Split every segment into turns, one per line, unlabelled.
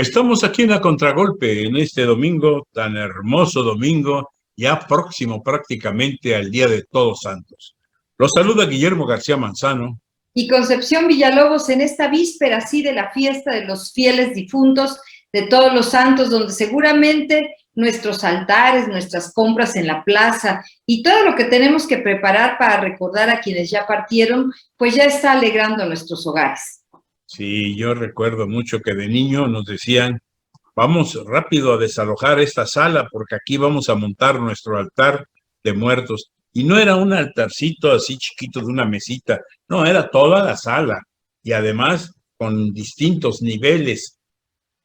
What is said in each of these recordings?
Estamos aquí en la Contragolpe en este domingo, tan hermoso domingo, ya próximo prácticamente al Día de Todos Santos. Los saluda Guillermo García Manzano.
Y Concepción Villalobos en esta víspera, así de la fiesta de los fieles difuntos, de todos los santos, donde seguramente nuestros altares, nuestras compras en la plaza y todo lo que tenemos que preparar para recordar a quienes ya partieron, pues ya está alegrando nuestros hogares.
Sí, yo recuerdo mucho que de niño nos decían, vamos rápido a desalojar esta sala porque aquí vamos a montar nuestro altar de muertos. Y no era un altarcito así chiquito de una mesita, no, era toda la sala. Y además con distintos niveles,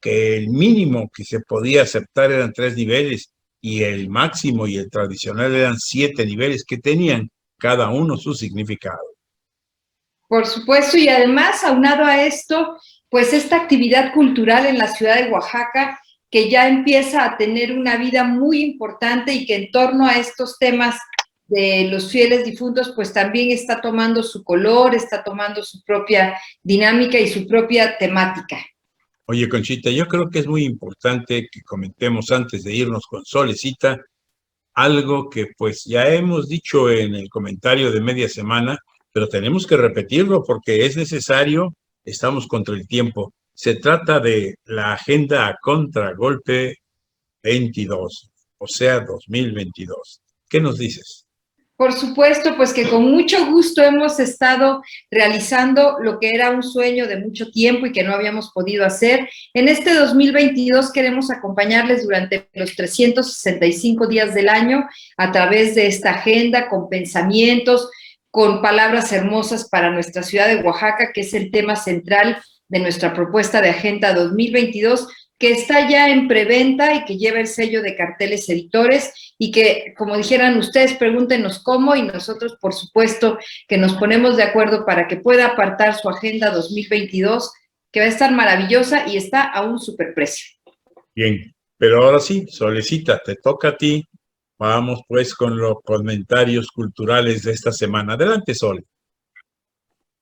que el mínimo que se podía aceptar eran 3 niveles y el máximo y el tradicional eran 7 niveles que tenían cada uno su significado.
Por supuesto, y además, aunado a esto, pues esta actividad cultural en la ciudad de Oaxaca, que ya empieza a tener una vida muy importante y que en torno a estos temas de los fieles difuntos, pues también está tomando su color, está tomando su propia dinámica y su propia temática.
Oye, Conchita, yo creo que es muy importante que comentemos antes de irnos con Solecita algo que pues ya hemos dicho en el comentario de media semana, pero tenemos que repetirlo porque es necesario, estamos contra el tiempo. Se trata de la agenda a contragolpe 22, o sea, 2022. ¿Qué nos dices?
Por supuesto, pues que con mucho gusto hemos estado realizando lo que era un sueño de mucho tiempo y que no habíamos podido hacer. En este 2022 queremos acompañarles durante los 365 días del año a través de esta agenda con pensamientos, con palabras hermosas para nuestra ciudad de Oaxaca, que es el tema central de nuestra propuesta de Agenda 2022, que está ya en preventa y que lleva el sello de Carteles Editores y que, como dijeran ustedes, pregúntenos cómo y nosotros, por supuesto, que nos ponemos de acuerdo para que pueda apartar su Agenda 2022, que va a estar maravillosa y está a un superprecio.
Bien, pero ahora sí, Solecita, te toca a ti. Vamos pues con los comentarios culturales de esta semana. Adelante, Sole.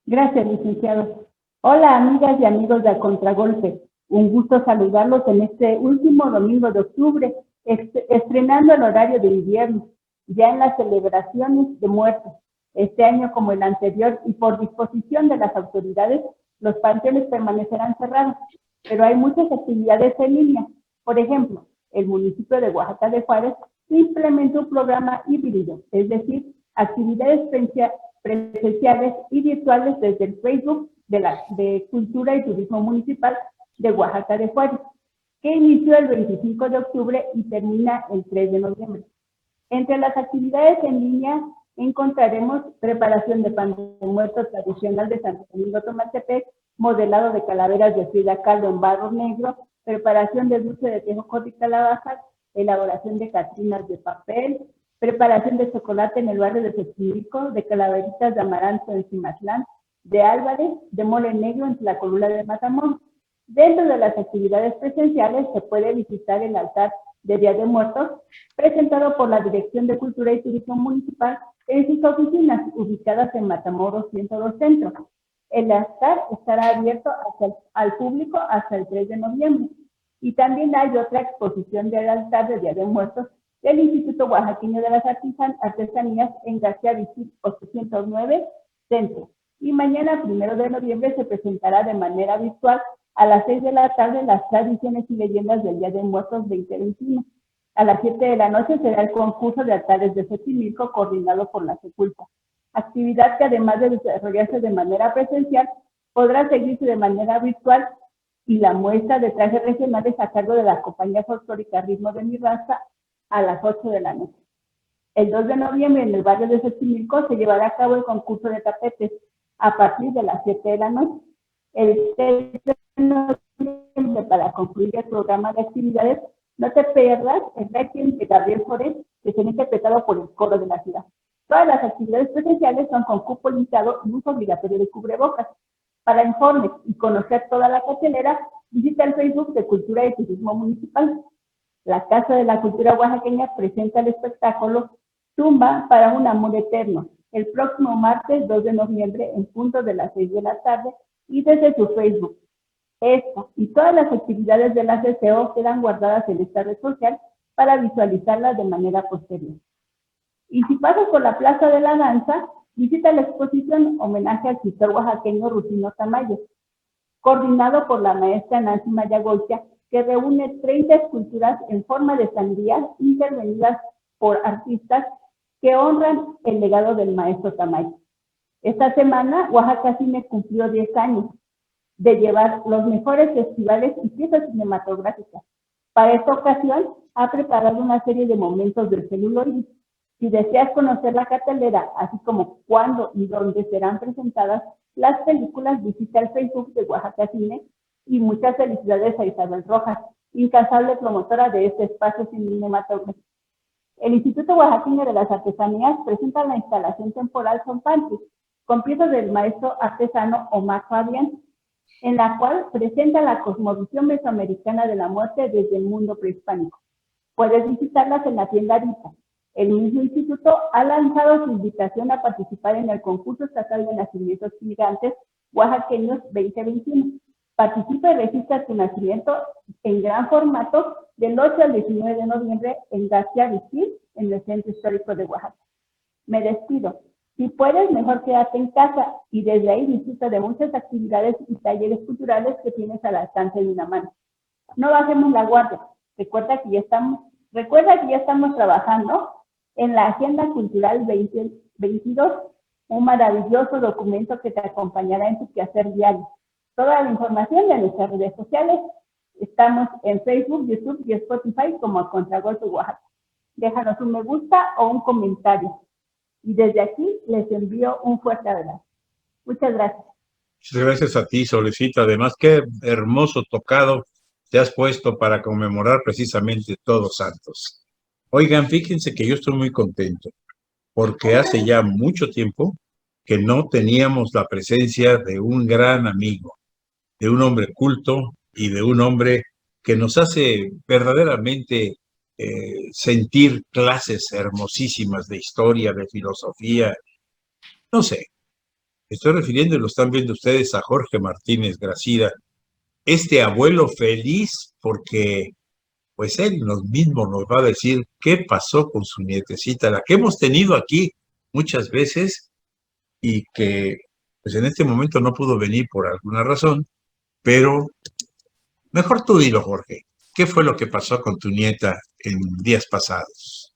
Gracias, licenciado. Hola, amigas y amigos de A Contragolpe. Un gusto saludarlos en este último domingo de octubre, estrenando el horario de invierno, ya en las celebraciones de muertos. Este año, como el anterior, y por disposición de las autoridades, los panteones permanecerán cerrados, pero hay muchas actividades en línea. Por ejemplo, el municipio de Oaxaca de Juárez implementó un programa híbrido, es decir, actividades presenciales y virtuales desde el Facebook de Cultura y Turismo Municipal de Oaxaca de Juárez, que inició el 25 de octubre y termina el 3 de noviembre. Entre las actividades en línea encontraremos preparación de pan de muerto tradicional de Santo Domingo Tomaltepec, modelado de calaveras de Frida Kahlo en barro negro, preparación de dulce de tejocote y calabaza, elaboración de catrinas de papel, preparación de chocolate en el barrio de Xochimilco, de calaveritas de amaranto en Cimatlán, de Álvarez, de mole negro en Tlacolula de Matamoros. Dentro de las actividades presenciales se puede visitar el altar de Día de Muertos, presentado por la Dirección de Cultura y Turismo Municipal en sus oficinas ubicadas en Matamoros 102 Centro. El altar estará abierto al público hasta el 3 de noviembre. Y también hay otra exposición del altar de Día de Muertos del Instituto Oaxaqueño de las Artesanías en García Vicil 809 Centro. Y mañana, 1 de noviembre, se presentará de manera virtual a las 6 de la tarde las tradiciones y leyendas del Día de Muertos 2021. A las 7 de la noche será el concurso de altares de Xochimilco coordinado por la Seculpa. Actividad que además de desarrollarse de manera presencial, podrá seguirse de manera virtual y la muestra de trajes regionales a cargo de la compañía folclórica Ritmo de mi Raza a las 8 de la noche. El 2 de noviembre en el barrio de Xochimilco se llevará a cabo el concurso de tapetes a partir de las 7 de la noche. El 6 de noviembre, para concluir el programa de actividades, no te pierdas el Requiem de Gabriel Forés, que será interpretado por el coro de la ciudad. Todas las actividades presenciales son con cupo limitado y uso obligatorio de cubrebocas. Para informes y conocer toda la cartelera, visita el Facebook de Cultura y Turismo Municipal. La Casa de la Cultura Oaxaqueña presenta el espectáculo Tumba para un amor eterno, el próximo martes 2 de noviembre en punto de las 6 de la tarde y desde su Facebook. Esta y todas las actividades de la CCO quedan guardadas en esta red social para visualizarlas de manera posterior. Y si pasas por la Plaza de la Danza, visita la exposición Homenaje al escritor oaxaqueño Rufino Tamayo, coordinado por la maestra Nancy Mayagoitia, que reúne 30 esculturas en forma de sandías intervenidas por artistas que honran el legado del maestro Tamayo. Esta semana, Oaxaca Cine cumplió 10 años de llevar los mejores festivales y piezas cinematográficas. Para esta ocasión, ha preparado una serie de momentos del celuloide. Si deseas conocer la cartelera, así como cuándo y dónde serán presentadas las películas, visita el Facebook de Oaxaca Cine y muchas felicidades a Isabel Rojas, incansable promotora de este espacio cinematográfico. El Instituto Oaxaqueño de las Artesanías presenta la instalación temporal Son Panches, con piezas del maestro artesano Omar Fabián, en la cual presenta la cosmovisión mesoamericana de la muerte desde el mundo prehispánico. Puedes visitarlas en la tienda Arita. El mismo instituto ha lanzado su invitación a participar en el concurso estatal de nacimientos gigantes oaxaqueños 2021. Participa y registra tu nacimiento en gran formato del 8 al 19 de noviembre en García Vigil, en el Centro Histórico de Oaxaca. Me despido. Si puedes, mejor quédate en casa y desde ahí disfruta de muchas actividades y talleres culturales que tienes al alcance de una mano. No bajemos la guardia. Recuerda que ya estamos trabajando en la Agenda Cultural 2022, un maravilloso documento que te acompañará en tu quehacer diario. Toda la información de nuestras redes sociales. Estamos en Facebook, YouTube y Spotify como Contragolpe Oaxaca. Déjanos un me gusta o un comentario. Y desde aquí les envío un fuerte abrazo. Muchas gracias.
Muchas gracias a ti, Solecita. Además, qué hermoso tocado te has puesto para conmemorar precisamente Todos Santos. Oigan, fíjense que yo estoy muy contento, porque hace ya mucho tiempo que no teníamos la presencia de un gran amigo, de un hombre culto y de un hombre que nos hace verdaderamente sentir clases hermosísimas de historia, de filosofía. No sé, estoy refiriendo, y lo están viendo ustedes, a Jorge Martínez Gracida, este abuelo feliz porque pues él mismo nos va a decir qué pasó con su nietecita, la que hemos tenido aquí muchas veces y que pues en este momento no pudo venir por alguna razón, pero mejor tú dilo, Jorge. ¿Qué fue lo que pasó con tu nieta en días pasados?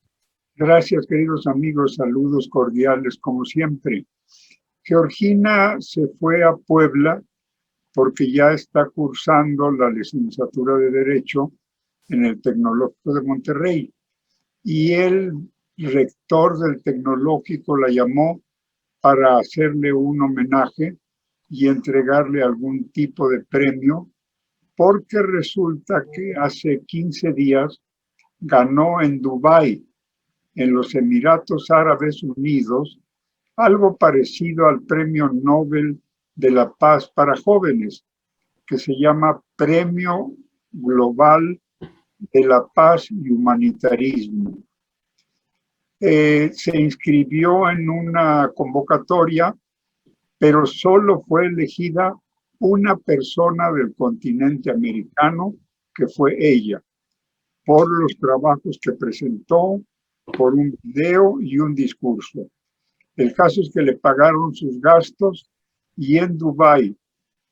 Gracias, queridos amigos. Saludos cordiales, como siempre. Georgina se fue a Puebla porque ya está cursando la licenciatura de Derecho en el Tecnológico de Monterrey. Y el rector del Tecnológico la llamó para hacerle un homenaje y entregarle algún tipo de premio, porque resulta que hace 15 días ganó en Dubái, en los Emiratos Árabes Unidos, algo parecido al Premio Nobel de la Paz para jóvenes, que se llama Premio Global de la Paz y Humanitarismo. Se inscribió en una convocatoria, pero solo fue elegida una persona del continente americano, que fue ella, por los trabajos que presentó, por un video y un discurso. El caso es que le pagaron sus gastos y en Dubái,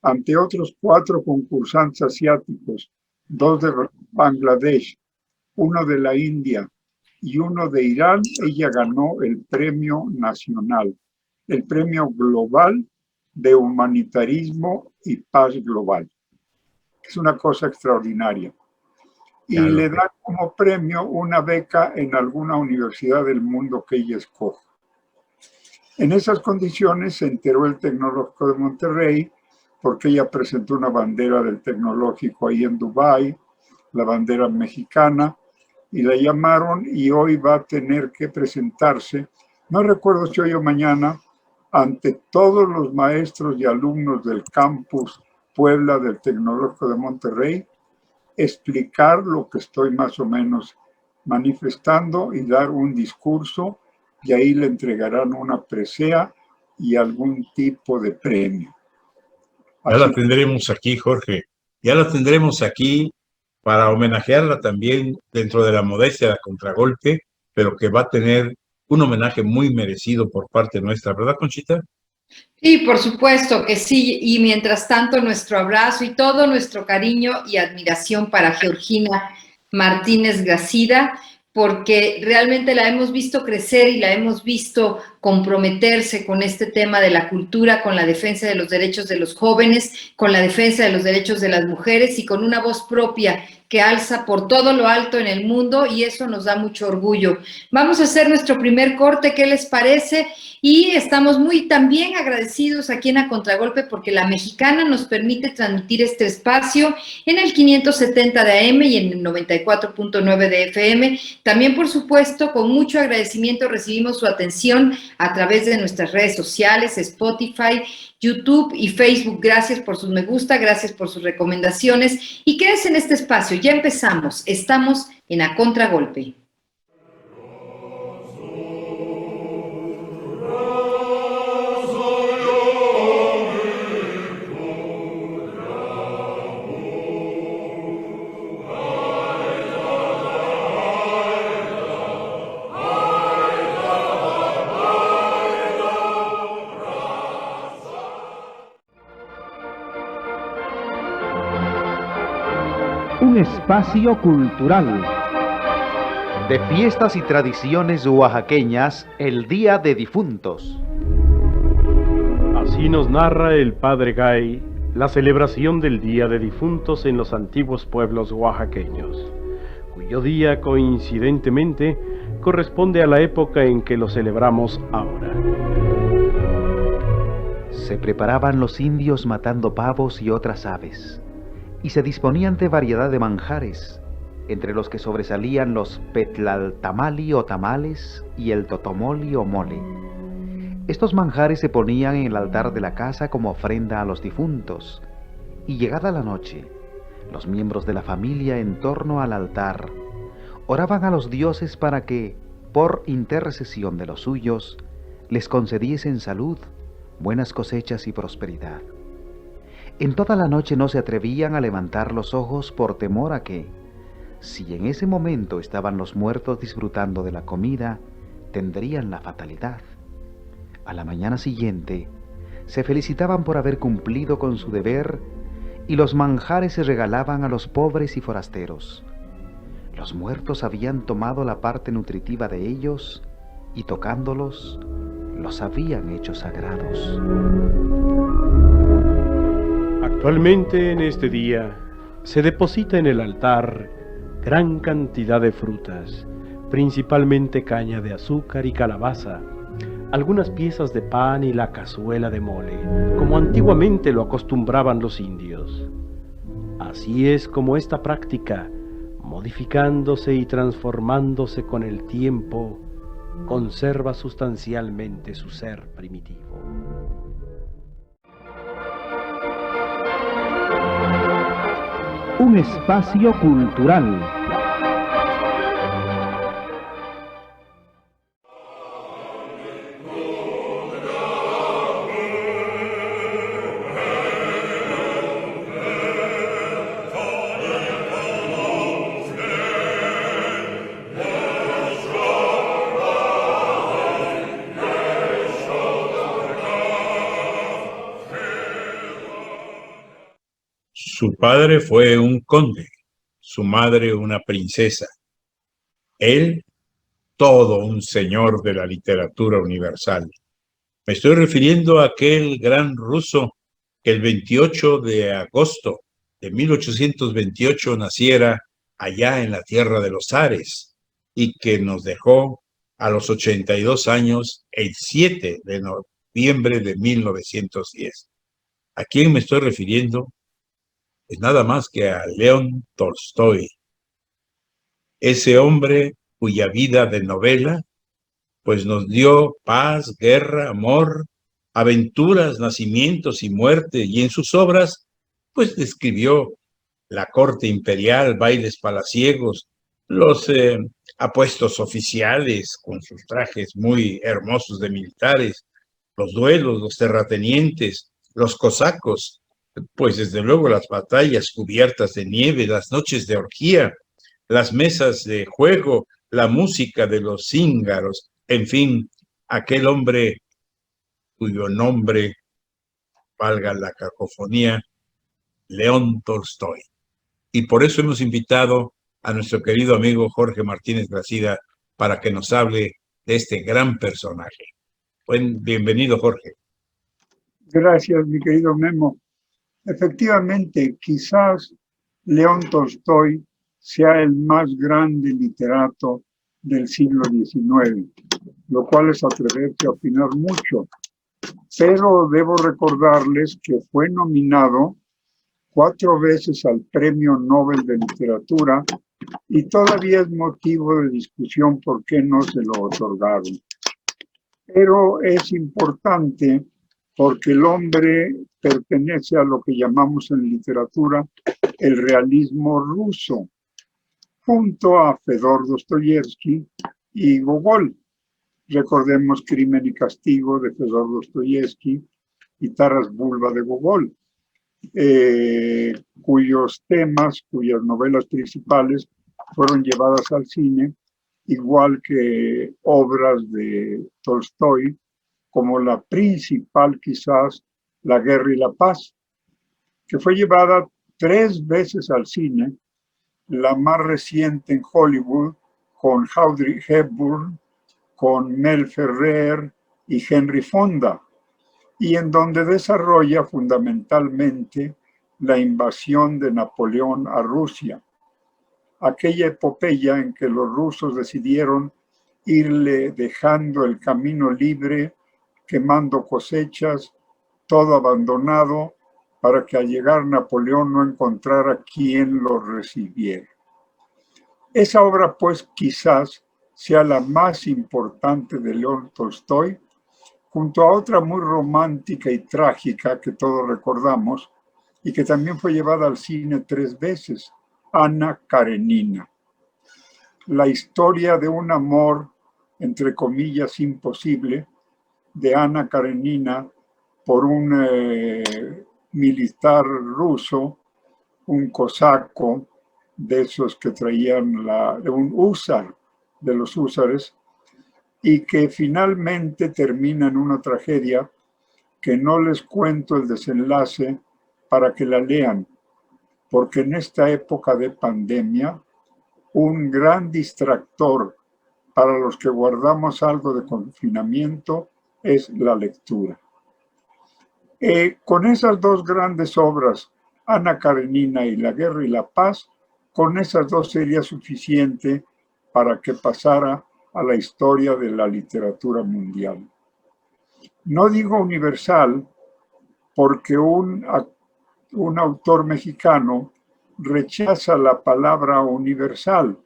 ante otros 4 concursantes asiáticos, 2 de Bangladesh, 1 de la India y 1 de Irán, ella ganó el premio nacional, el premio global de humanitarismo y paz global. Es una cosa extraordinaria. Y claro, le dan como premio una beca en alguna universidad del mundo que ella escoja. En esas condiciones se enteró el Tecnológico de Monterrey, porque ella presentó una bandera del Tecnológico ahí en Dubái, la bandera mexicana, y la llamaron y hoy va a tener que presentarse, no recuerdo si hoy o mañana, ante todos los maestros y alumnos del campus Puebla del Tecnológico de Monterrey, explicar lo que estoy más o menos manifestando y dar un discurso, y ahí le entregarán una presea y algún tipo de premio.
Ya la tendremos aquí, Jorge. Ya la tendremos aquí para homenajearla también dentro de la modestia de Contragolpe, pero que va a tener un homenaje muy merecido por parte nuestra, ¿verdad, Conchita?
Sí, por supuesto que sí, y mientras tanto nuestro abrazo y todo nuestro cariño y admiración para Georgina Martínez Gracida, porque realmente la hemos visto crecer y la hemos visto comprometerse con este tema de la cultura, con la defensa de los derechos de los jóvenes, con la defensa de los derechos de las mujeres y con una voz propia que alza por todo lo alto en el mundo, y eso nos da mucho orgullo. Vamos a hacer nuestro primer corte, ¿qué les parece? Y estamos muy también agradecidos aquí en A Contragolpe porque La Mexicana nos permite transmitir este espacio en el 570 de AM y en el 94.9 de FM. También, por supuesto, con mucho agradecimiento recibimos su atención a través de nuestras redes sociales, Spotify, YouTube y Facebook. Gracias por sus me gusta, gracias por sus recomendaciones y quédense en este espacio. Ya empezamos. Estamos en A Contragolpe.
Un espacio cultural.
De fiestas y tradiciones oaxaqueñas, el Día de Difuntos.
Así nos narra el padre Gay la celebración del Día de Difuntos en los antiguos pueblos oaxaqueños, cuyo día coincidentemente corresponde a la época en que lo celebramos ahora.
Se preparaban los indios matando pavos y otras aves, y se disponían de variedad de manjares, entre los que sobresalían los petlaltamali o tamales y el totomoli o mole. Estos manjares se ponían en el altar de la casa como ofrenda a los difuntos, y llegada la noche, los miembros de la familia en torno al altar oraban a los dioses para que, por intercesión de los suyos, les concediesen salud, buenas cosechas y prosperidad. En toda la noche no se atrevían a levantar los ojos por temor a que, si en ese momento estaban los muertos disfrutando de la comida, tendrían la fatalidad. A la mañana siguiente, se felicitaban por haber cumplido con su deber y los manjares se regalaban a los pobres y forasteros. Los muertos habían tomado la parte nutritiva de ellos y tocándolos, los habían hecho sagrados.
Actualmente en este día se deposita en el altar gran cantidad de frutas, principalmente caña de azúcar y calabaza, algunas piezas de pan y la cazuela de mole, como antiguamente lo acostumbraban los indios. Así es como esta práctica, modificándose y transformándose con el tiempo, conserva sustancialmente su ser primitivo. Un espacio cultural.
Su padre fue un conde, su madre una princesa. Él, todo un señor de la literatura universal. Me estoy refiriendo a aquel gran ruso que el 28 de agosto de 1828 naciera allá en la tierra de los zares y que nos dejó a los 82 años el 7 de noviembre de 1910. ¿A quién me estoy refiriendo? Es nada más que a León Tolstoy, ese hombre cuya vida de novela pues nos dio paz, guerra, amor, aventuras, nacimientos y muerte, y en sus obras pues describió la corte imperial, bailes palaciegos, los apuestos oficiales con sus trajes muy hermosos de militares, los duelos, los terratenientes, los cosacos, Pues desde luego las batallas cubiertas de nieve, las noches de orgía, las mesas de juego, la música de los cíngaros, en fin, aquel hombre cuyo nombre, valga la cacofonía, León Tolstoy. Y por eso hemos invitado a nuestro querido amigo Jorge Martínez Gracida para que nos hable de este gran personaje. Bienvenido, Jorge.
Gracias, mi querido Memo. Efectivamente, quizás León Tolstoy sea el más grande literato del siglo XIX, lo cual es atreverse a opinar mucho. Pero debo recordarles que fue nominado 4 veces al Premio Nobel de Literatura y todavía es motivo de discusión por qué no se lo otorgaron. Pero es importante porque el hombre pertenece a lo que llamamos en literatura el realismo ruso, junto a Fedor Dostoyevsky y Gogol. Recordemos Crimen y Castigo de Fedor Dostoyevsky y Taras Bulba de Gogol, cuyos temas, cuyas novelas principales fueron llevadas al cine, igual que obras de Tolstoy, como la principal quizás, La Guerra y la Paz, que fue llevada 3 veces al cine, la más reciente en Hollywood, con Audrey Hepburn, con Mel Ferrer y Henry Fonda, y en donde desarrolla fundamentalmente la invasión de Napoleón a Rusia, aquella epopeya en que los rusos decidieron irle dejando el camino libre, quemando cosechas, todo abandonado, para que al llegar Napoleón no encontrara quien lo recibiera. Esa obra, pues, quizás sea la más importante de León Tolstoy, junto a otra muy romántica y trágica que todos recordamos y que también fue llevada al cine 3 veces, Ana Karenina. La historia de un amor, entre comillas, imposible, de Ana Karenina por un militar ruso, un cosaco, de esos que traían un húsar, de los húsares, y que finalmente termina en una tragedia que no les cuento el desenlace para que la lean, porque en esta época de pandemia, un gran distractor para los que guardamos algo de confinamiento es la lectura. Con esas 2 grandes obras, Ana Karenina y La Guerra y la Paz, con esas 2 sería suficiente para que pasara a la historia de la literatura mundial. No digo universal porque un autor mexicano rechaza la palabra universal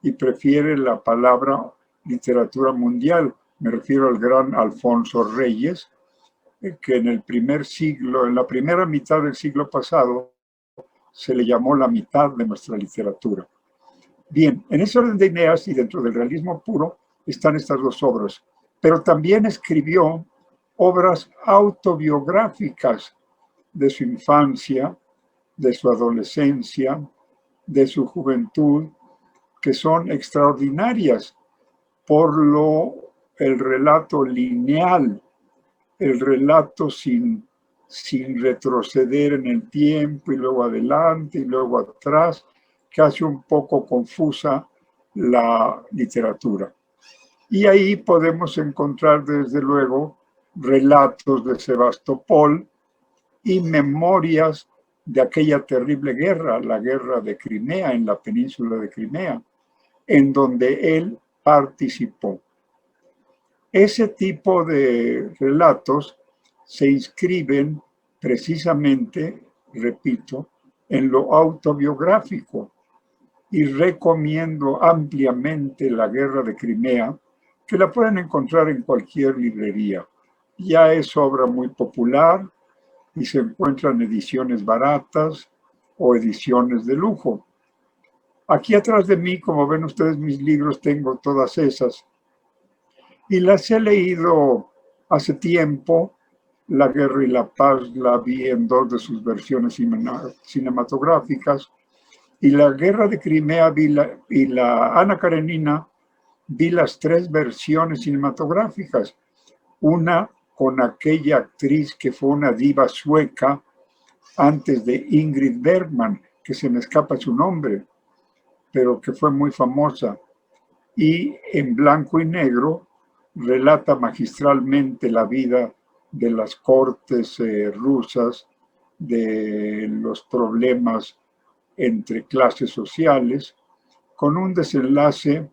y prefiere la palabra literatura mundial. Me refiero al gran Alfonso Reyes, que en el primer siglo, en la primera mitad del siglo pasado, se le llamó la mitad de nuestra literatura. Bien, en ese orden de ideas y dentro del realismo puro están estas 2 obras, pero también escribió obras autobiográficas de su infancia, de su adolescencia, de su juventud, que son extraordinarias por el relato lineal, el relato sin retroceder en el tiempo y luego adelante y luego atrás, que hace un poco confusa la literatura. Y ahí podemos encontrar desde luego relatos de Sebastopol y memorias de aquella terrible guerra, la guerra de Crimea, en la península de Crimea, en donde él participó. Ese tipo de relatos se inscriben precisamente, repito, en lo autobiográfico, y recomiendo ampliamente La Guerra de Crimea, que la pueden encontrar en cualquier librería. Ya es obra muy popular y se encuentran ediciones baratas o ediciones de lujo. Aquí atrás de mí, como ven ustedes mis libros, tengo todas esas y las he leído hace tiempo La Guerra y la Paz la vi en 2 de sus versiones cinematográficas, y La Guerra de Crimea y la Ana Karenina vi las 3 versiones cinematográficas. Una con aquella actriz que fue una diva sueca antes de Ingrid Bergman, que se me escapa su nombre, pero que fue muy famosa. Y en blanco y negro relata magistralmente la vida de las cortes rusas, de los problemas entre clases sociales, con un desenlace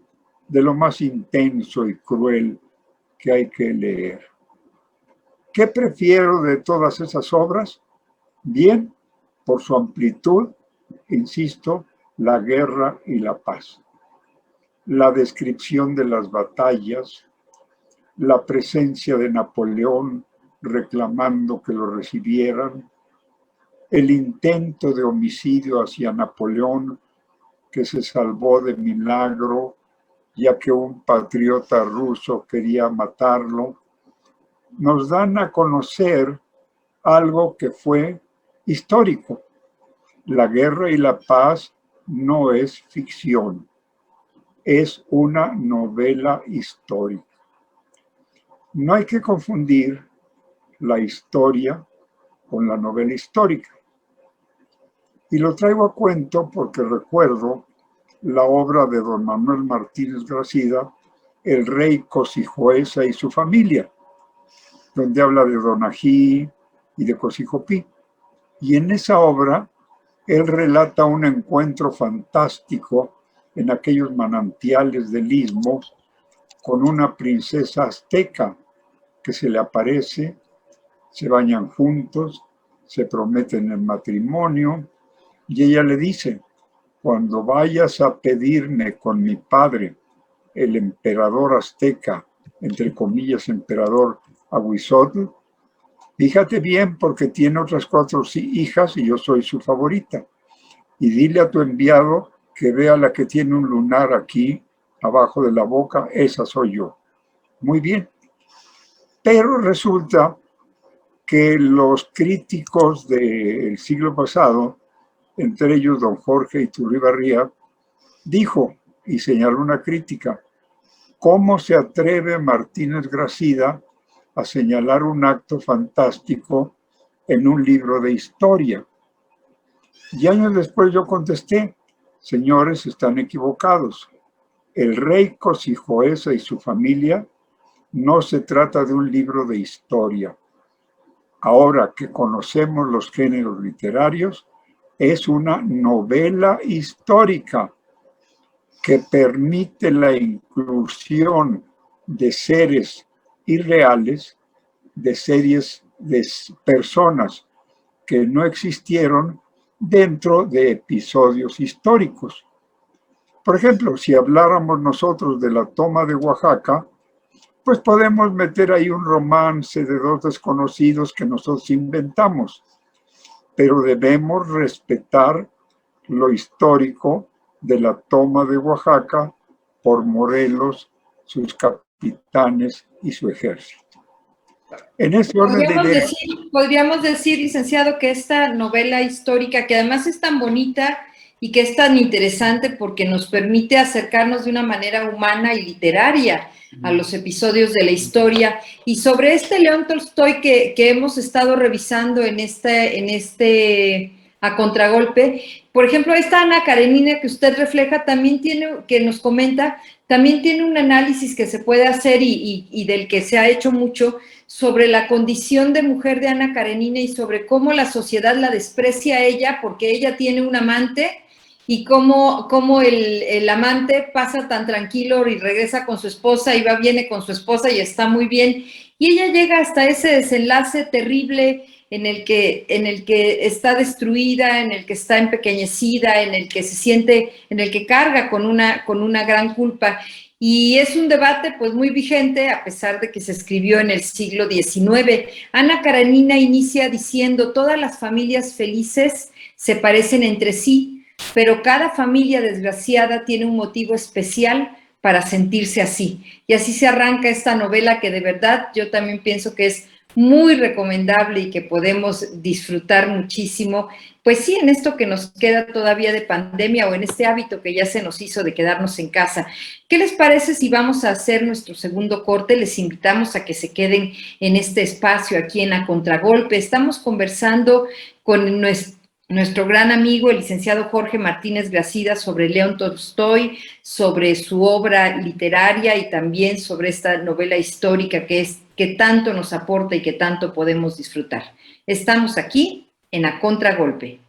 de lo más intenso y cruel que hay que leer. ¿Qué prefiero de todas esas obras? Bien, por su amplitud, insisto, La Guerra y la Paz. La descripción de las batallas, la presencia de Napoleón reclamando que lo recibieran, el intento de homicidio hacia Napoleón, que se salvó de milagro, ya que un patriota ruso quería matarlo, nos dan a conocer algo que fue histórico. La Guerra y la Paz no es ficción, es una novela histórica. No hay que confundir la historia con la novela histórica. Y lo traigo a cuento porque recuerdo la obra de don Manuel Martínez Gracida, El rey Cosijoesa y su familia, donde habla de Donají y de Cosijopí. Y en esa obra, él relata un encuentro fantástico en aquellos manantiales del Istmo con una princesa azteca que se le aparece, se bañan juntos, se prometen el matrimonio, y ella le dice: cuando vayas a pedirme con mi padre, el emperador azteca, entre comillas, emperador Ahuizotl, fíjate bien porque tiene otras 4 hijas y yo soy su favorita. Y dile a tu enviado que vea la que tiene un lunar aquí, abajo de la boca, esa soy yo. Muy bien. Pero resulta que los críticos del siglo pasado, entre ellos don Jorge Iturribarría, dijo y señaló una crítica: ¿cómo se atreve Martínez Gracida a señalar un acto fantástico en un libro de historia? Y años después yo contesté: señores, están equivocados. El rey Cosijoesa y su familia no se trata de un libro de historia. Ahora que conocemos los géneros literarios, es una novela histórica que permite la inclusión de seres irreales, de personas que no existieron dentro de episodios históricos. Por ejemplo, si habláramos nosotros de la toma de Oaxaca, pues podemos meter ahí un romance de 2 desconocidos que nosotros inventamos, pero debemos respetar lo histórico de la toma de Oaxaca por Morelos, sus capitanes y su ejército. En ese orden
podríamos decir, licenciado, que esta novela histórica, que además es tan bonita y que es tan interesante porque nos permite acercarnos de una manera humana y literaria a los episodios de la historia. Y sobre este León Tolstoy que hemos estado revisando en este A Contragolpe, por ejemplo, esta Ana Karenina que usted refleja también que nos comenta, también tiene un análisis que se puede hacer y del que se ha hecho mucho sobre la condición de mujer de Ana Karenina y sobre cómo la sociedad la desprecia a ella porque ella tiene un amante y cómo el amante pasa tan tranquilo y regresa con su esposa y viene con su esposa y está muy bien. Y ella llega hasta ese desenlace terrible en el que está destruida, en el que está empequeñecida, en el que se siente, en el que carga con una gran culpa. Y es un debate pues muy vigente a pesar de que se escribió en el siglo XIX. Ana Karenina inicia diciendo: todas las familias felices se parecen entre sí, pero cada familia desgraciada tiene un motivo especial para sentirse así. Y así se arranca esta novela que de verdad yo también pienso que es muy recomendable y que podemos disfrutar muchísimo, pues sí, en esto que nos queda todavía de pandemia o en este hábito que ya se nos hizo de quedarnos en casa. ¿Qué les parece si vamos a hacer nuestro segundo corte? Les invitamos a que se queden en este espacio aquí en A Contragolpe. Estamos conversando con nuestro gran amigo, el licenciado Jorge Martínez Gracida, sobre León Tolstoy, sobre su obra literaria y también sobre esta novela histórica que tanto nos aporta y que tanto podemos disfrutar. Estamos aquí en A Contragolpe.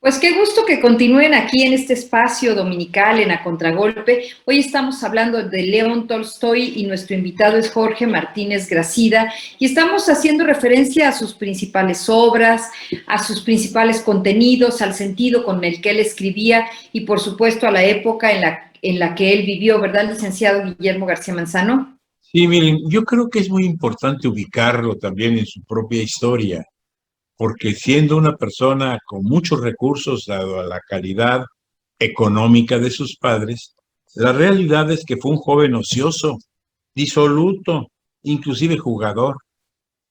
Pues qué gusto que continúen aquí en este espacio dominical en A Contragolpe. Hoy estamos hablando de León Tolstoy y nuestro invitado es Jorge Martínez Gracida y estamos haciendo referencia a sus principales obras, a sus principales contenidos, al sentido con el que él escribía y por supuesto a la época en la que él vivió, ¿verdad, licenciado Guillermo García Manzano?
Sí, miren, yo creo que es muy importante ubicarlo también en su propia historia, porque siendo una persona con muchos recursos, dado a la calidad económica de sus padres, la realidad es que fue un joven ocioso, disoluto, inclusive jugador.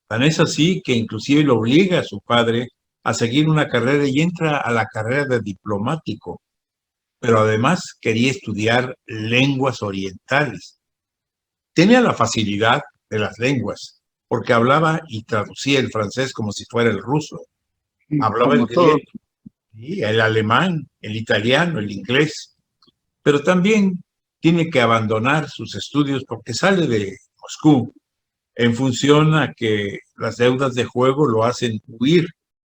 Tan es así que inclusive lo obliga a su padre a seguir una carrera y entra a la carrera de diplomático, pero además quería estudiar lenguas orientales. Tenía la facilidad de las lenguas, porque hablaba y traducía el francés como si fuera el ruso. Hablaba el
Como todo.
griego, ¿sí? El alemán, el italiano, el inglés, pero también tiene que abandonar sus estudios porque sale de Moscú en función a que las deudas de juego lo hacen huir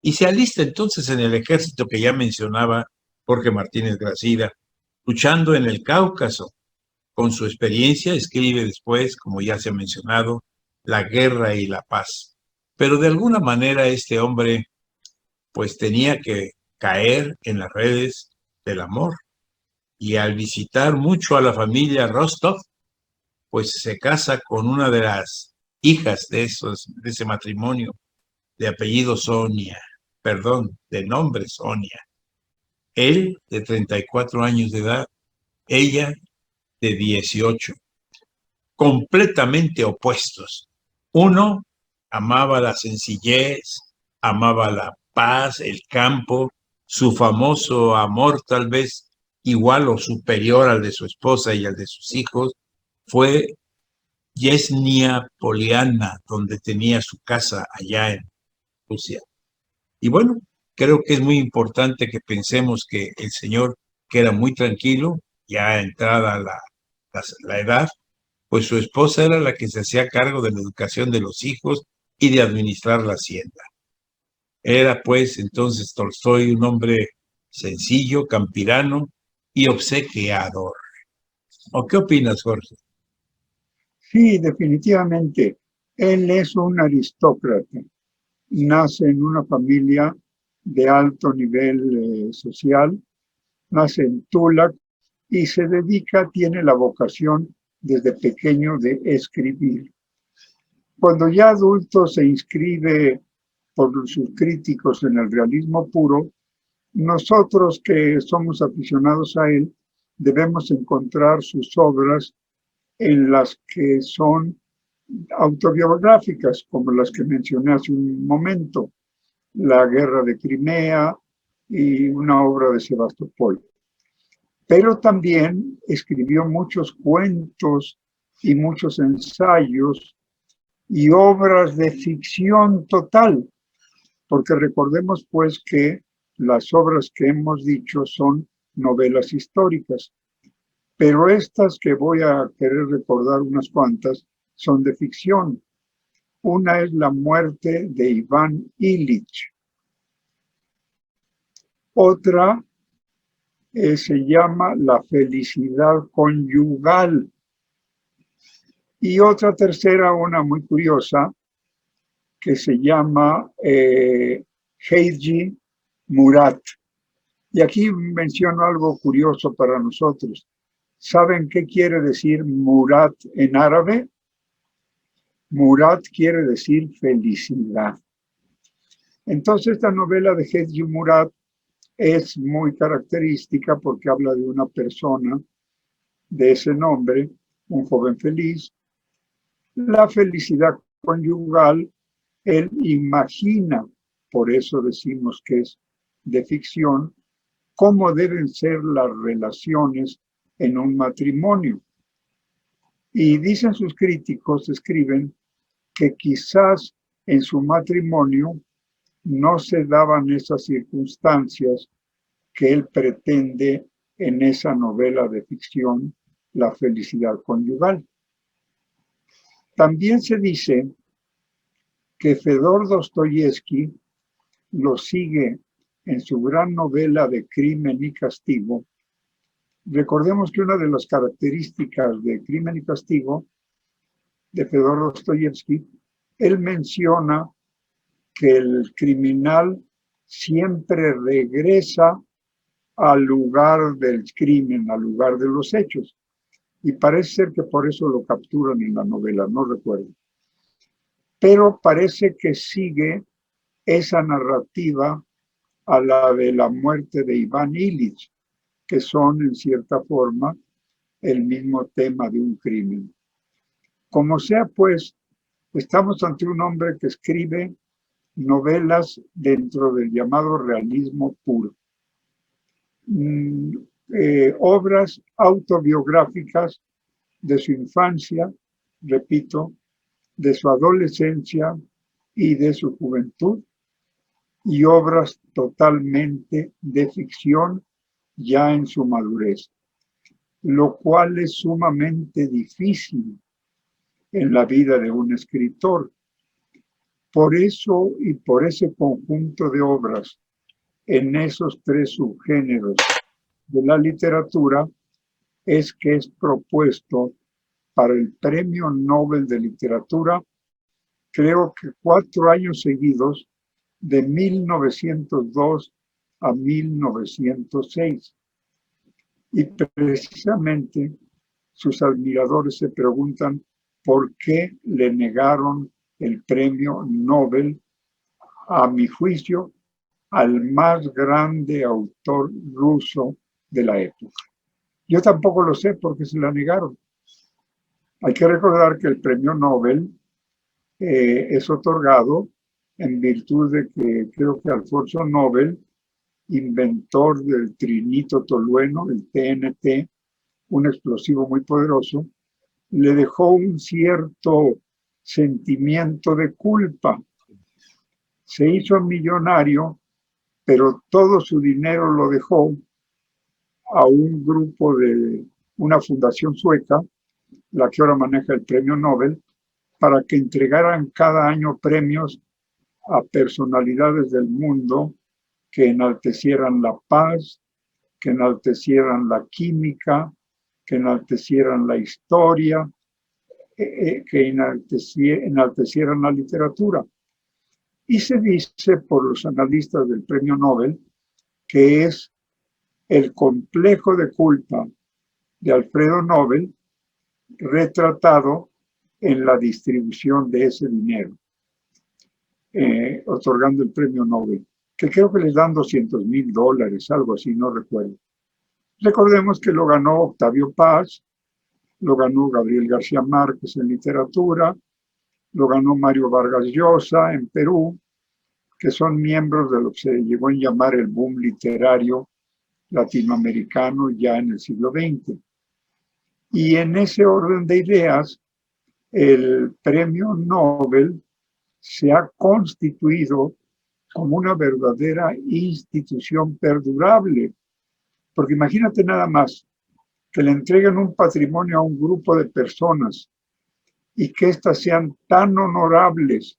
y se alista entonces en el ejército que ya mencionaba Jorge Martínez Gracida, luchando en el Cáucaso. Con su experiencia escribe después, como ya se ha mencionado, La guerra y la paz. Pero de alguna manera este hombre pues tenía que caer en las redes del amor. Y al visitar mucho a la familia Rostov, pues se casa con una de las hijas de ese matrimonio, de apellido Sonia, perdón, de nombre Sonia. Él de 34 años de edad, ella de 18, completamente opuestos. Uno amaba la sencillez, amaba la paz, el campo, su famoso amor tal vez igual o superior al de su esposa y al de sus hijos, fue Yesnia Poliana, donde tenía su casa allá en Rusia. Y bueno, creo que es muy importante que pensemos que el señor, que era muy tranquilo, ya entrada la edad, pues su esposa era la que se hacía cargo de la educación de los hijos y de administrar la hacienda. Era pues entonces Tolstoy un hombre sencillo, campirano y obsequiador. ¿O qué opinas, Jorge?
Sí, definitivamente. Él es un aristócrata. Nace en una familia de alto nivel social, nace en Tula y se dedica, tiene la vocación desde pequeño de escribir. Cuando ya adulto se inscribe por sus críticos en el realismo puro, nosotros que somos aficionados a él debemos encontrar sus obras en las que son autobiográficas, como las que mencioné hace un momento, La guerra de Crimea y una obra de Sebastopol. Pero también escribió muchos cuentos y muchos ensayos y obras de ficción total, porque recordemos pues que las obras que hemos dicho son novelas históricas, pero estas que voy a querer recordar unas cuantas son de ficción. Una es La muerte de Iván Ilich. Otra se llama La felicidad conyugal. Y otra tercera, una muy curiosa, que se llama Heiji Murat. Y aquí menciono algo curioso para nosotros. ¿Saben qué quiere decir Murat en árabe? Murat quiere decir felicidad. Entonces, esta novela de Hedji Murat es muy característica porque habla de una persona de ese nombre, un joven feliz. La felicidad conyugal, él imagina, por eso decimos que es de ficción, cómo deben ser las relaciones en un matrimonio. Y dicen sus críticos, escriben, que quizás en su matrimonio no se daban esas circunstancias que él pretende en esa novela de ficción, La felicidad conyugal. También se dice que Fedor Dostoyevsky lo sigue en su gran novela de Crimen y Castigo. Recordemos que una de las características de Crimen y Castigo de Fedor Dostoyevsky, él menciona que el criminal siempre regresa al lugar del crimen, al lugar de los hechos. Y parece ser que por eso lo capturan en la novela, no recuerdo. Pero parece que sigue esa narrativa a la de la muerte de Iván Ilich, que son en cierta forma el mismo tema de un crimen. Como sea, pues, estamos ante un hombre que escribe novelas dentro del llamado realismo puro. Obras autobiográficas de su infancia, repito, de su adolescencia y de su juventud, y obras totalmente de ficción ya en su madurez, lo cual es sumamente difícil en la vida de un escritor. Por eso y por ese conjunto de obras en esos tres subgéneros de la literatura es que es propuesto para el Premio Nobel de Literatura, creo que 4 años seguidos, de 1902 a 1906. Y precisamente sus admiradores se preguntan por qué le negaron el Premio Nobel, a mi juicio, al más grande autor ruso de la época. Yo tampoco lo sé por qué se la negaron. Hay que recordar que el Premio Nobel es otorgado en virtud de que creo que Alfonso Nobel, inventor del trinito tolueno, el TNT, un explosivo muy poderoso, le dejó un cierto sentimiento de culpa. Se hizo millonario, pero todo su dinero lo dejó a un grupo de una fundación sueca, la que ahora maneja el Premio Nobel, para que entregaran cada año premios a personalidades del mundo que enaltecieran la paz, que enaltecieran la química, que enaltecieran la historia, que enaltecieran la literatura. Y se dice por los analistas del Premio Nobel que es el complejo de culpa de Alfredo Nobel retratado en la distribución de ese dinero, otorgando el Premio Nobel, que creo que les dan $200,000, algo así, no recuerdo. Recordemos que lo ganó Octavio Paz, lo ganó Gabriel García Márquez en literatura, lo ganó Mario Vargas Llosa en Perú, que son miembros de lo que se llegó a llamar el boom literario latinoamericano ya en el siglo XX. Y en ese orden de ideas, el Premio Nobel se ha constituido como una verdadera institución perdurable. Porque imagínate nada más que le entreguen un patrimonio a un grupo de personas y que éstas sean tan honorables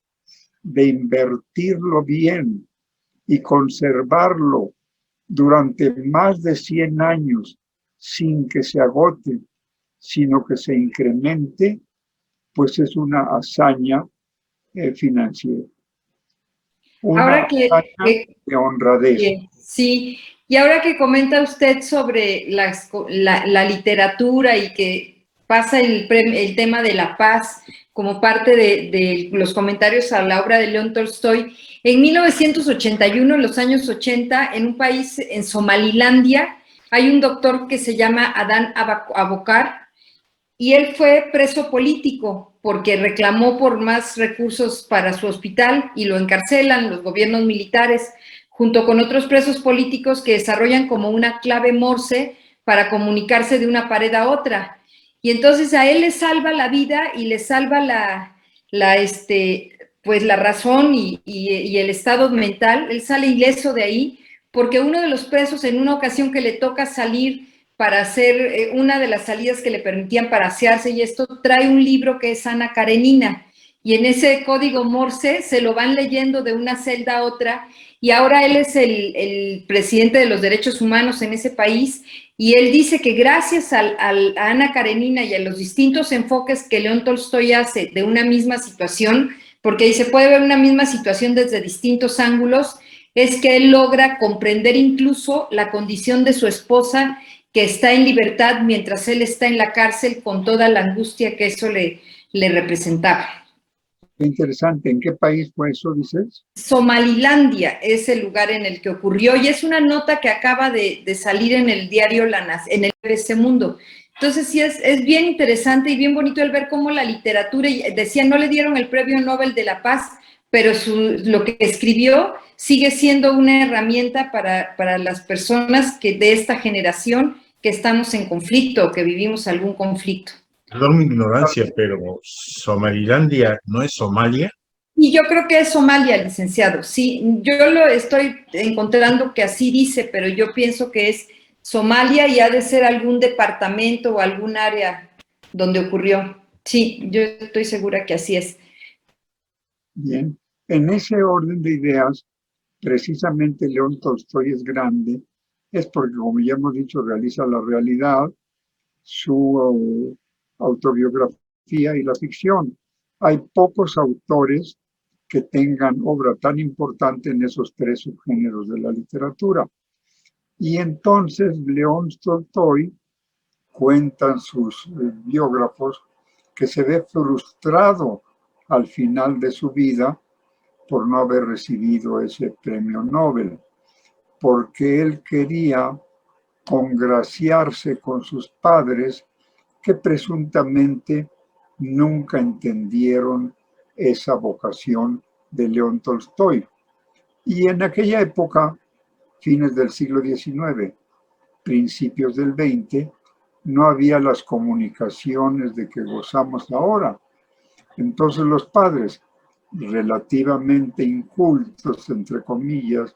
de invertirlo bien y conservarlo durante más de 100 años sin que se agote, sino que se incremente, pues es una hazaña financiera.
Ahora
de honradez.
sí, y ahora que comenta usted sobre la literatura y que pasa el tema de la paz como parte de los comentarios a la obra de León Tolstoy, en 1981, en los años 80, en un país, en Somalilandia, hay un doctor que se llama Adán Abokar, y él fue preso político porque reclamó por más recursos para su hospital y lo encarcelan los gobiernos militares junto con otros presos políticos que desarrollan como una clave Morse para comunicarse de una pared a otra. Y entonces a él le salva la vida y le salva pues la razón y el estado mental. Él sale ileso de ahí porque uno de los presos, en una ocasión que le toca salir para hacer una de las salidas que le permitían para asearse y esto, trae un libro que es Ana Karenina, y en ese código Morse se lo van leyendo de una celda a otra, y ahora él es el presidente de los derechos humanos en ese país, y él dice que gracias a Ana Karenina y a los distintos enfoques que León Tolstoy hace de una misma situación, porque ahí se puede ver una misma situación desde distintos ángulos, es que él logra comprender incluso la condición de su esposa, que está en libertad mientras él está en la cárcel con toda la angustia que eso le representaba.
Qué interesante. ¿En qué país fue eso, dices?
Somalilandia es el lugar en el que ocurrió y es una nota que acaba de salir en el diario en el BBC Mundo. Entonces sí es bien interesante y bien bonito el ver cómo la literatura, decía, no le dieron el Premio Nobel de la Paz, pero lo que escribió sigue siendo una herramienta para las personas que de esta generación que estamos en conflicto o que vivimos algún conflicto.
Perdón mi ignorancia, pero Somalilandia no es Somalia.
Y yo creo que es Somalia, licenciado. Sí, yo lo estoy encontrando que así dice, pero yo pienso que es Somalia y ha de ser algún departamento o algún área donde ocurrió. Sí, yo estoy segura que así es.
Bien, en ese orden de ideas, precisamente León Tolstoy es grande, es porque, como ya hemos dicho, realiza la realidad, su autobiografía y la ficción. Hay pocos autores que tengan obra tan importante en esos tres subgéneros de la literatura. Y entonces León Tolstoy, cuentan sus biógrafos, que se ve frustrado al final de su vida por no haber recibido ese premio Nobel, porque él quería congraciarse con sus padres que presuntamente nunca entendieron esa vocación de León Tolstoy. Y en aquella época, fines del siglo XIX, principios del XX, no había las comunicaciones de que gozamos ahora. Entonces los padres, relativamente incultos, entre comillas,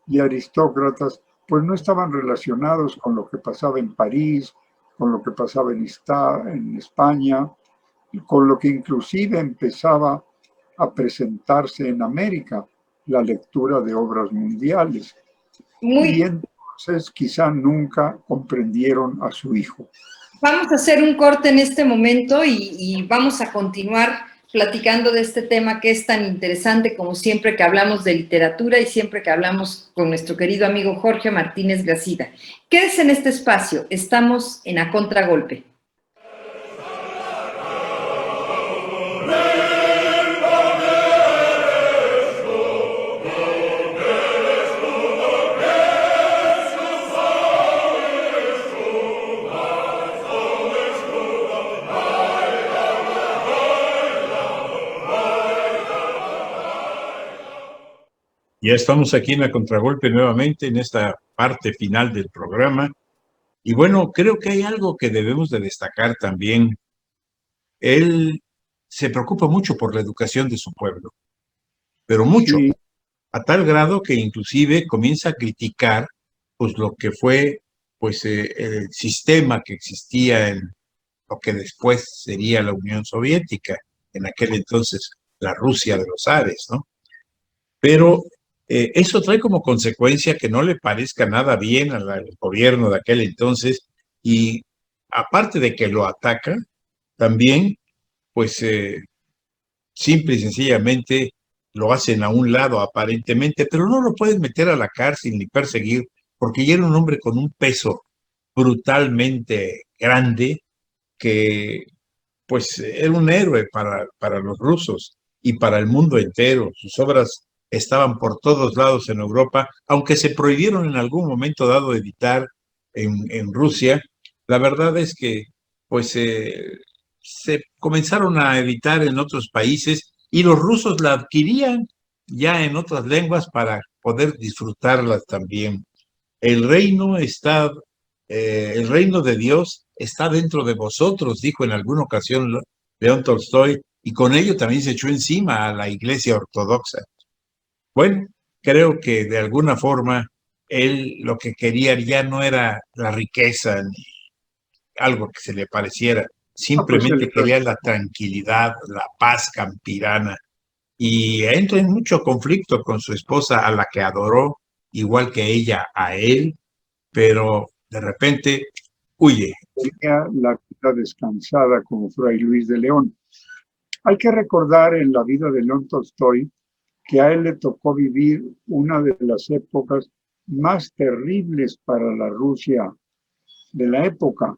y aristócratas, pues no estaban relacionados con lo que pasaba en París, con lo que pasaba en España, con lo que inclusive empezaba a presentarse en América, la lectura de obras mundiales. Y entonces quizá nunca comprendieron a su hijo.
Vamos a hacer un corte en este momento y vamos a continuar platicando de este tema que es tan interesante como siempre que hablamos de literatura y siempre que hablamos con nuestro querido amigo Jorge Martínez Gracida. Quédese en este espacio, estamos en A Contragolpe.
Ya estamos aquí en la Contragolpe nuevamente, en esta parte final del programa. Y bueno, creo que hay algo que debemos de destacar también. Él se preocupa mucho por la educación de su pueblo, pero mucho,
Sí.
a tal grado que inclusive comienza a criticar pues lo que fue pues el sistema que existía en lo que después sería la Unión Soviética, en aquel entonces la Rusia de los zares, ¿no? Pero eso trae como consecuencia que no le parezca nada bien al gobierno de aquel entonces y aparte de que lo ataca, también, pues simple y sencillamente lo hacen a un lado aparentemente, pero no lo pueden meter a la cárcel ni perseguir, porque ya era un hombre con un peso brutalmente grande que pues era un héroe para los rusos y para el mundo entero. Sus obras estaban por todos lados en Europa, aunque se prohibieron en algún momento dado editar en Rusia. La verdad es que pues se comenzaron a editar en otros países y los rusos la adquirían ya en otras lenguas para poder disfrutarlas también. El reino está, el reino de Dios está dentro de vosotros, dijo en alguna ocasión León Tolstoy, y con ello también se echó encima a la Iglesia Ortodoxa. Bueno, creo que de alguna forma él lo que quería ya no era la riqueza ni algo que se le pareciera, simplemente quería la tranquilidad, la paz campirana, y entra en mucho conflicto con su esposa, a la que adoró, igual que ella a él, pero de repente huye.
Tenía la vida descansada como Fray Luis de León. Hay que recordar en la vida de León Tolstoy que a él le tocó vivir una de las épocas más terribles para la Rusia de la época.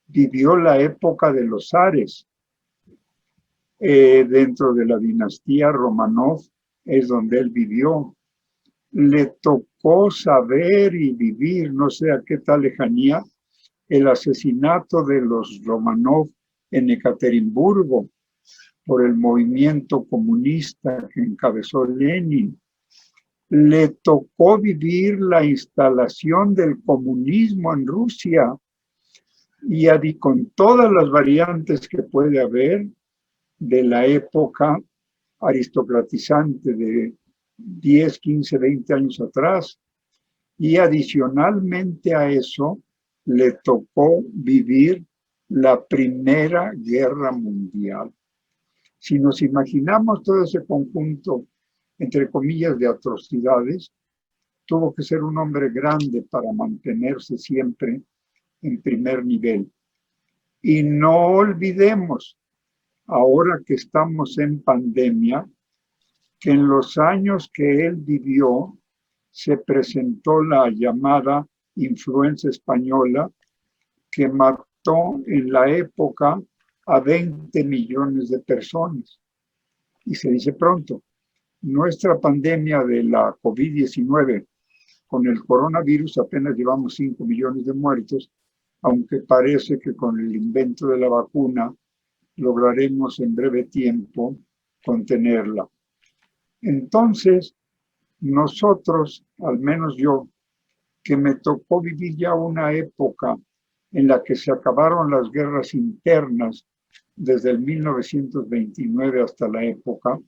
Vivió la época de los zares. Dentro de la dinastía Romanov es donde él vivió. Le tocó saber y vivir, no sé a qué tal lejanía, el asesinato de los Romanov en Ekaterimburgo por el movimiento comunista que encabezó Lenin. Le tocó vivir la instalación del comunismo en Rusia y con todas las variantes que puede haber de la época aristocratizante de 10, 15, 20 años atrás. Y adicionalmente a eso, le tocó vivir la Primera Guerra Mundial. Si nos imaginamos todo ese conjunto, entre comillas, de atrocidades, tuvo que ser un hombre grande para mantenerse siempre en primer nivel. Y no olvidemos, ahora que estamos en pandemia, que en los años que él vivió se presentó la llamada influenza española, que mató en la época a 20 millones de personas. Y se dice pronto, nuestra pandemia de la COVID-19, con el coronavirus apenas llevamos 5 millones de muertos, aunque parece que con el invento de la vacuna lograremos en breve tiempo contenerla. Entonces, nosotros, al menos yo, que me tocó vivir ya una época en la que se acabaron las guerras internas desde el 1929 hasta la época,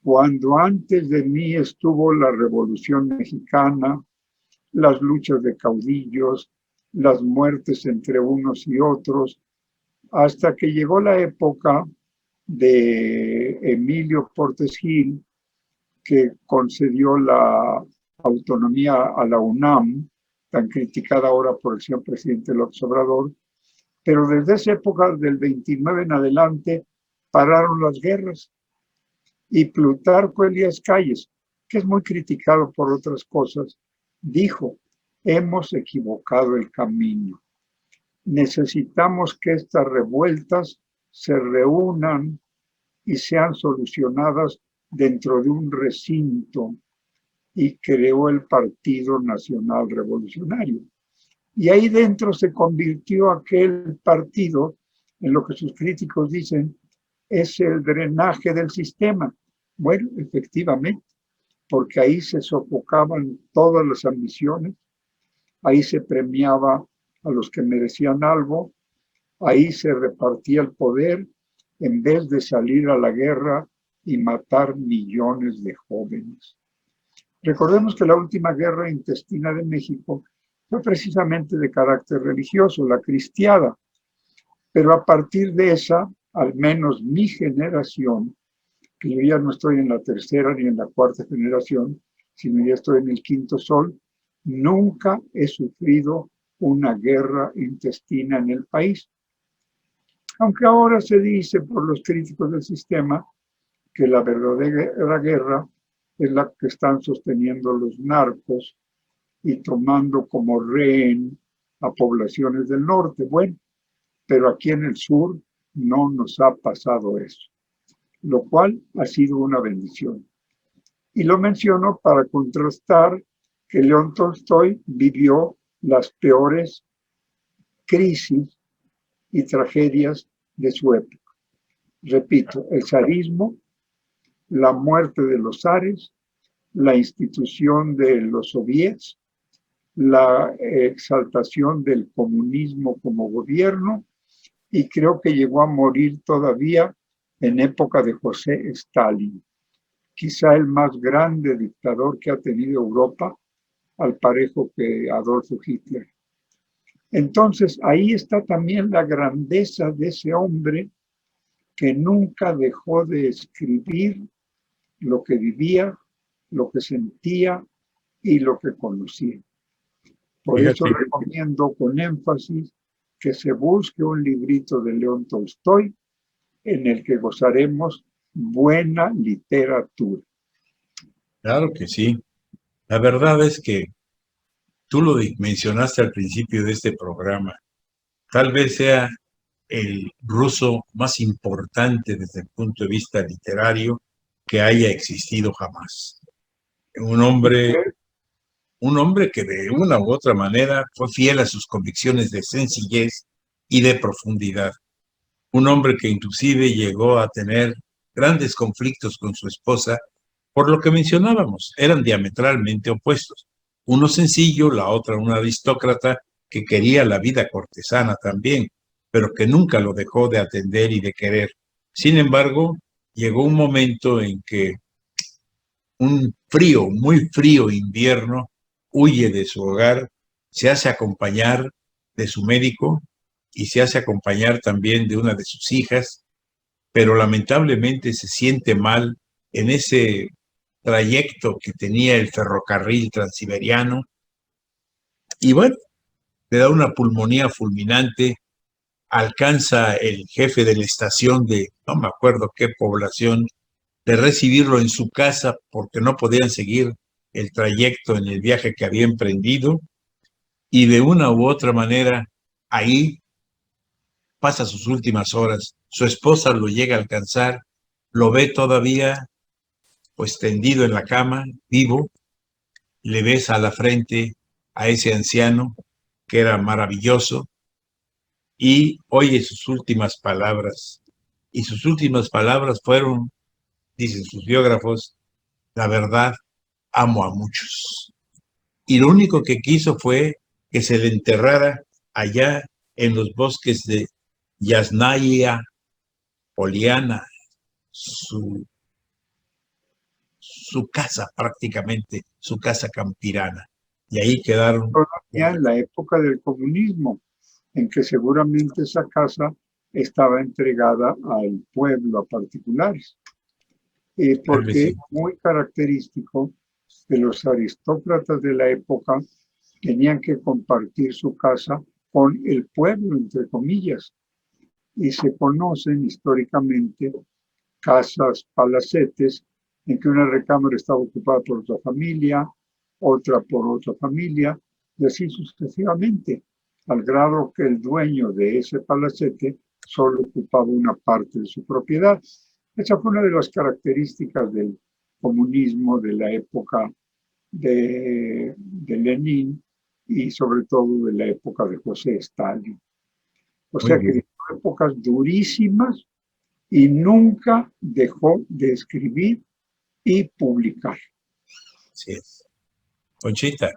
cuando antes de mí estuvo la Revolución Mexicana, las luchas de caudillos, las muertes entre unos y otros, hasta que llegó la época de Emilio Portes Gil, que concedió la autonomía a la UNAM, tan criticada ahora por el señor presidente López Obrador, pero desde esa época, del 29 en adelante, pararon las guerras. Y Plutarco Elías Calles, que es muy criticado por otras cosas, dijo, hemos equivocado el camino. Necesitamos que estas revueltas se reúnan y sean solucionadas dentro de un recinto, y creó el Partido Nacional Revolucionario. Y ahí dentro se convirtió aquel partido en lo que sus críticos dicen es el drenaje del sistema. Bueno, efectivamente, porque ahí se sofocaban todas las ambiciones, ahí se premiaba a los que merecían algo, ahí se repartía el poder en vez de salir a la guerra y matar millones de jóvenes. Recordemos que la última guerra intestina de México fue precisamente de carácter religioso, la cristiada, pero a partir de esa, al menos mi generación, que yo ya no estoy en la tercera ni en la cuarta generación, sino ya estoy en el quinto sol, nunca he sufrido una guerra intestina en el país. Aunque ahora se dice por los críticos del sistema que la verdadera guerra es la que están sosteniendo los narcos y tomando como rehén a poblaciones del norte. Bueno, pero aquí en el sur no nos ha pasado eso, lo cual ha sido una bendición. Y lo menciono para contrastar que León Tolstoy vivió las peores crisis y tragedias de su época. Repito, el zarismo, la muerte de los zares, la institución de los soviets, la exaltación del comunismo como gobierno, y creo que llegó a morir todavía en época de José Stalin, quizá el más grande dictador que ha tenido Europa, al parejo que Adolfo Hitler. Entonces, ahí está también la grandeza de ese hombre que nunca dejó de escribir lo que vivía, lo que sentía y lo que conocía. Por eso recomiendo con énfasis que se busque un librito de León Tolstoy en el que gozaremos buena literatura.
Claro que sí. La verdad es que tú lo mencionaste al principio de este programa. Tal vez sea el ruso más importante desde el punto de vista literario que haya existido jamás. Un hombre que de una u otra manera fue fiel a sus convicciones de sencillez y de profundidad. Un hombre que inclusive llegó a tener grandes conflictos con su esposa, por lo que mencionábamos, eran diametralmente opuestos. Uno sencillo, la otra una aristócrata que quería la vida cortesana también, pero que nunca lo dejó de atender y de querer. Sin embargo, llegó un momento en que un frío, muy frío invierno, huye de su hogar, se hace acompañar de su médico y se hace acompañar también de una de sus hijas, pero lamentablemente se siente mal en ese trayecto que tenía el ferrocarril transiberiano y bueno, le da una pulmonía fulminante, alcanza el jefe de la estación de no me acuerdo qué población de recibirlo en su casa porque no podían seguir el trayecto en el viaje que había emprendido y de una u otra manera ahí pasa sus últimas horas. Su esposa lo llega a alcanzar, lo ve todavía pues tendido en la cama, vivo, le besa a la frente a ese anciano que era maravilloso y oye sus últimas palabras. Y sus últimas palabras fueron, dicen sus biógrafos, la verdad, amo a muchos. Y lo único que quiso fue que se le enterrara allá en los bosques de Yasnaya Poliana, su casa prácticamente, su casa campirana. Y ahí quedaron.
Todavía en la época del comunismo, en que seguramente esa casa estaba entregada al pueblo, a particulares. Porque es muy característico que los aristócratas de la época tenían que compartir su casa con el pueblo, entre comillas. Y se conocen históricamente casas, palacetes, en que una recámara estaba ocupada por otra familia, otra por otra familia, y así sucesivamente, al grado que el dueño de ese palacete solo ocupaba una parte de su propiedad. Esa fue una de las características del comunismo de la época de Lenin y sobre todo de la época de José Stalin. O sea que vivió épocas durísimas y nunca dejó de escribir y publicar.
Así es. Conchita,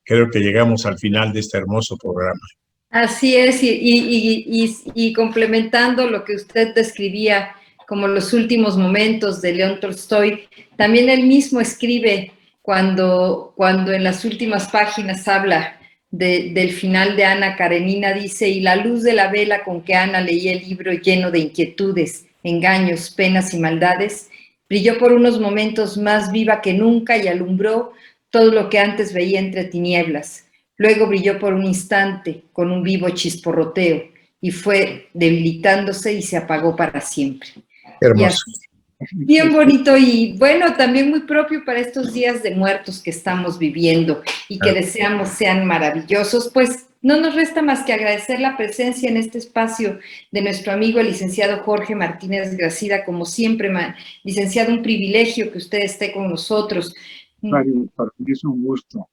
creo que llegamos al final de este hermoso programa.
Así es, y complementando lo que usted describía como los últimos momentos de León Tolstoy, también él mismo escribe cuando en las últimas páginas habla del final de Ana Karenina, dice, y la luz de la vela con que Ana leía el libro lleno de inquietudes, engaños, penas y maldades, brilló por unos momentos más viva que nunca y alumbró todo lo que antes veía entre tinieblas. Luego brilló por un instante con un vivo chisporroteo y fue debilitándose y se apagó para siempre.
Hermoso.
Bien bonito y bueno, también muy propio para estos días de muertos que estamos viviendo y que deseamos sean maravillosos. Pues no nos resta más que agradecer la presencia en este espacio de nuestro amigo el licenciado Jorge Martínez Gracida, como siempre, licenciado, un privilegio que usted esté con nosotros.
Mario, para mí es un gusto.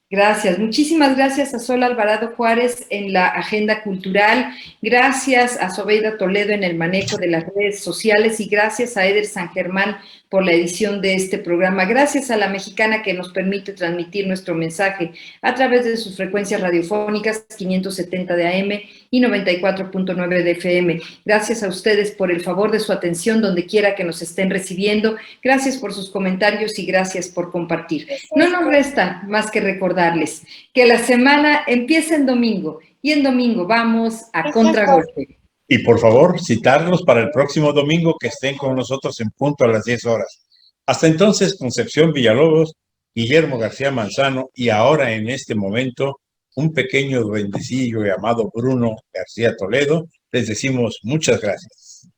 Gracias, muchísimas gracias a Sol Alvarado Juárez en la agenda cultural, gracias a Sobeida Toledo en el manejo de las redes sociales y gracias a Eder San Germán por la edición de este programa. Gracias a La Mexicana que nos permite transmitir nuestro mensaje a través de sus frecuencias radiofónicas 570 de AM y 94.9 de FM. Gracias a ustedes por el favor de su atención donde quiera que nos estén recibiendo. Gracias por sus comentarios y gracias por compartir. No nos resta más que recordarles que la semana empieza en domingo y en domingo vamos a contragolpe.
Y por favor, citarlos para el próximo domingo que estén con nosotros en punto a las 10 horas. Hasta entonces, Concepción Villalobos, Guillermo García Manzano y ahora en este momento un pequeño duendecillo llamado Bruno García Toledo, les decimos muchas gracias.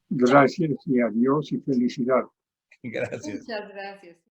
Gracias y adiós y felicidad.
Gracias.
Muchas gracias.